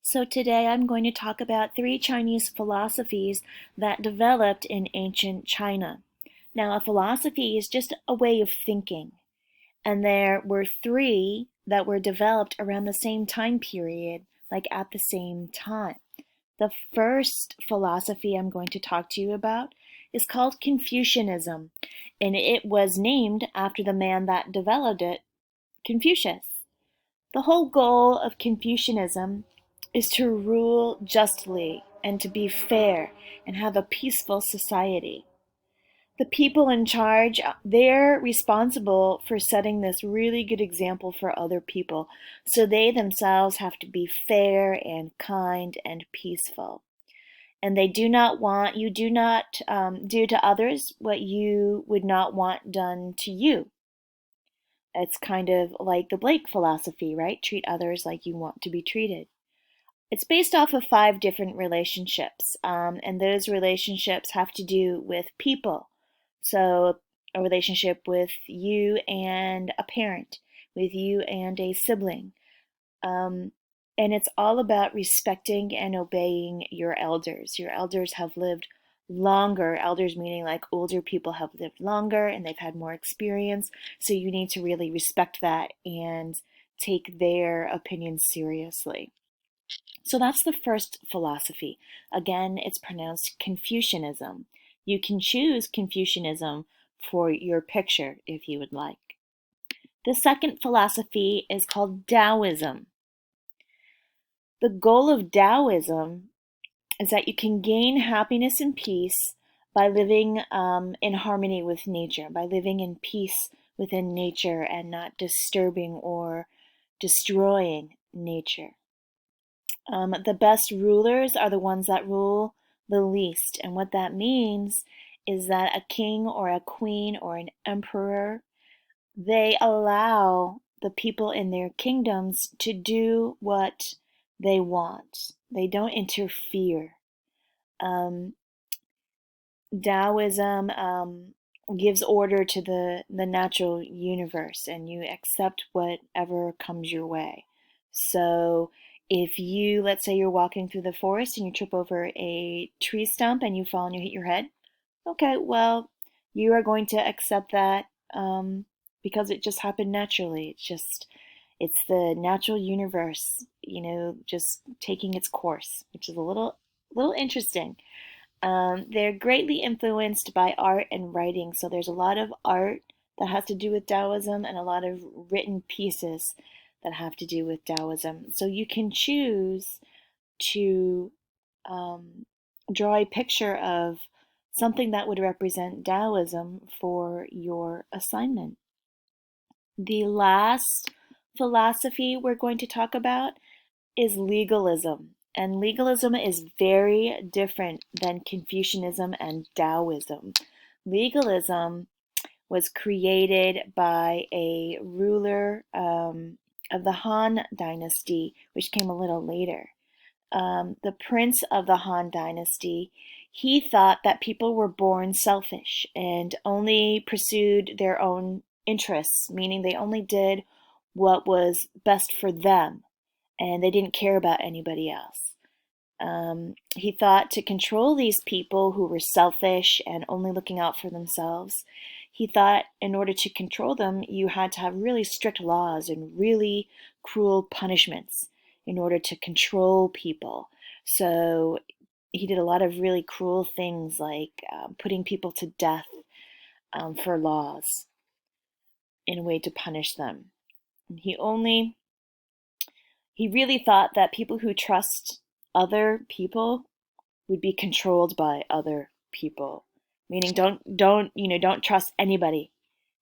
So today I'm going to talk about three Chinese philosophies that developed in ancient China. Now, a philosophy is just a way of thinking, and there were three that were developed around the same time period, like at the same time. The first philosophy I'm going to talk to you about is called Confucianism, and it was named after the man that developed it, Confucius. The whole goal of Confucianism is to rule justly and to be fair and have a peaceful society. The people in charge, they're responsible for setting this really good example for other people. So they themselves have to be fair and kind and peaceful. And they do not want, you do not do to others what you would not want done to you. It's kind of like the Blake philosophy, right? Treat others like you want to be treated. It's based off of five different relationships, and those relationships have to do with people. So, a relationship with you and a parent, with you and a sibling. Um, and it's all about respecting and obeying your elders. Your elders have lived longer, elders meaning like older people have lived longer and they've had more experience. So you need to really respect that and take their opinions seriously. So that's the first philosophy. Again, it's pronounced Confucianism. You can choose Confucianism for your picture if you would like. The second philosophy is called Taoism. The goal of Taoism is that you can gain happiness and peace by living in harmony with nature, by living in peace within nature and not disturbing or destroying nature. The best rulers are the ones that rule the least. And what that means is that a king or a queen or an emperor, they allow the people in their kingdoms to do what they want. They don't interfere. Um, Taoism gives order to the natural universe, and you accept whatever comes your way. So if you, let's say you're walking through the forest and you trip over a tree stump and you fall and you hit your head, okay, well, you are going to accept that because it just happened naturally. It's the natural universe, just taking its course, which is a little interesting. They're greatly influenced by art and writing, so there's a lot of art that has to do with Taoism and a lot of written pieces that have to do with Taoism. So you can choose to um, draw a picture of something that would represent Taoism for your assignment. The last philosophy we're going to talk about is legalism. And legalism is very different than Confucianism and Taoism. Legalism was created by a ruler of the Han Dynasty, which came a little later. The prince of the Han Dynasty, he thought that people were born selfish and only pursued their own interests, meaning they only did what was best for them and they didn't care about anybody else. He thought to control these people who were selfish and only looking out for themselves, he thought in order to control them, you had to have really strict laws and really cruel punishments in order to control people. So he did a lot of really cruel things like putting people to death for laws in a way to punish them. He only He really thought that people who trust other people would be controlled by other people. Meaning don't trust anybody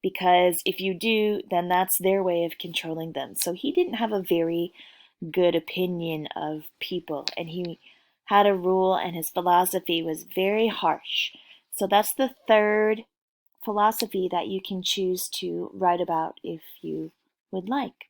because if you do, then that's their way of controlling them. So he didn't have a very good opinion of people and he had a rule and his philosophy was very harsh. So that's the third philosophy that you can choose to write about if you would like.